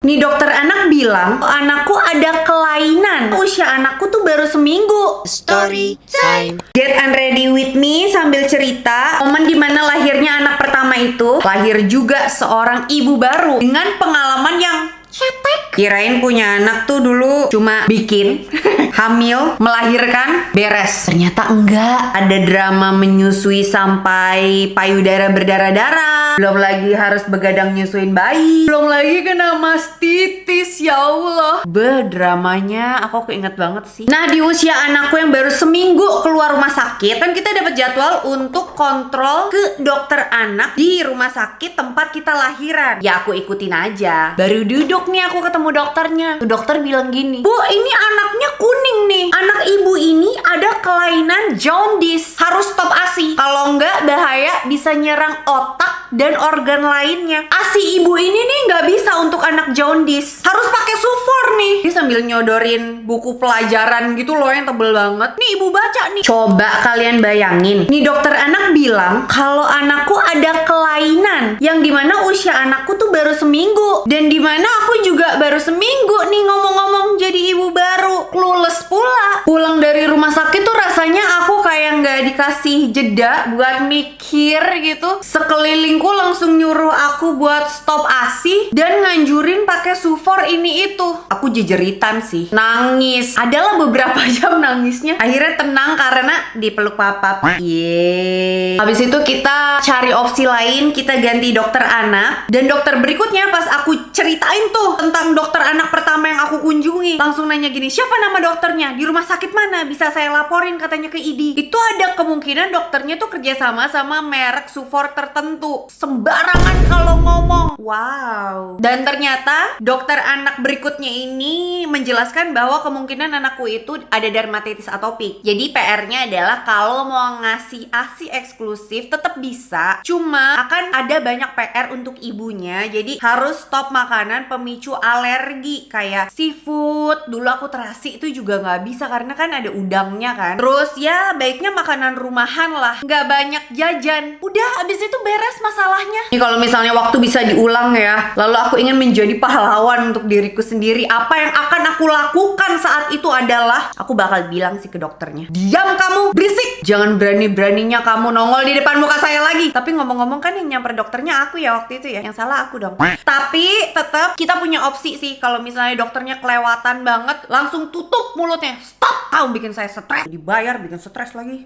Nih dokter anak bilang anakku ada kelainan. Usia anakku tuh baru seminggu. Story time. Get unready with me sambil cerita momen dimana lahirnya anak pertama itu. Lahir juga seorang ibu baru dengan pengalaman yang cetek. Kirain punya anak tuh dulu cuma bikin, hamil, melahirkan, beres. Ternyata enggak. Ada drama menyusui sampai payudara berdarah-darah. Belum lagi harus begadang nyusuin bayi. Belum lagi kena mastitis, ya Allah. Dramanya aku keinget banget sih. Nah, di usia anakku yang baru seminggu keluar rumah sakit, kan kita dapat jadwal untuk kontrol ke dokter anak di rumah sakit tempat kita lahiran. Ya aku ikutin aja. Baru duduk nih aku ketemu dokternya. Tuh dokter bilang gini, "Bu, ini anaknya kuning nih. Anak ibu ini ada kelainan jaundice. Harus stop ASI. Kalau enggak bahaya bisa nyerang otak dan organ lainnya. ASI ibu ini nih nggak bisa untuk anak jaundice. Harus pakai sufor nih." Dia sambil nyodorin buku pelajaran gitu loh yang tebel banget. Nih ibu baca nih. Coba kalian bayangin. Nih dokter anak bilang kalau anakku ada kelainan yang dimana usia anakku tuh baru seminggu. Dan dimana aku juga baru seminggu nih ngomong-ngomong jadi ibu baru. Clueless pula. Pulang dari rumah sakit tuh rasanya aku kayak nggak dikasih jeda buat mikir gitu. Sekelilingku langsung nyuruh aku buat stop ASI dan nganjurin pakai sufor ini itu. Aku jejeritan sih, nangis. Adalah beberapa jam nangisnya. Akhirnya tenang karena dipeluk papa. Yeay. Habis itu kita cari opsi lain, kita ganti dokter anak. Dan dokter berikutnya pas aku ceritain tuh tentang dokter anak pertama yang aku kunjungi, langsung nanya gini, "Siapa nama dokternya? Di rumah sakit mana? Bisa saya laporin," katanya ke ID. Itu ada kemungkinan dokternya tuh kerjasama sama merek sufor tertentu. Sembarangan kalau ngomong. Wow. Dan ternyata dokter anak berikutnya ini menjelaskan bahwa kemungkinan anakku itu ada dermatitis atopik. Jadi PR-nya adalah kalau mau ngasih ASI eksklusif tetap bisa, cuma akan ada banyak PR untuk ibunya. Jadi harus stop makanan pemicu alergi kayak seafood. Dulu aku terasi itu juga nggak bisa karena kan ada udangnya kan. Terus ya baiknya makanan rumahan lah, nggak banyak jajan. Udah abis itu beres masalahnya. Nih kalau misalnya waktu bisa diulang ya, lalu aku ingin menjadi pahlawan untuk diriku sendiri, apa yang akan aku lakukan saat itu adalah aku bakal bilang sih ke dokternya, "Diam kamu, berisik, jangan berani-beraninya kamu nongol di depan muka saya lagi." Tapi ngomong-ngomong kan yang nyamper dokternya aku ya waktu itu ya, yang salah aku dong. Tapi tetap kita punya opsi sih, kalau misalnya dokternya kelewatan banget, langsung tutup mulutnya. Stop, kamu bikin saya stres. Dibayar bikin stres lagi.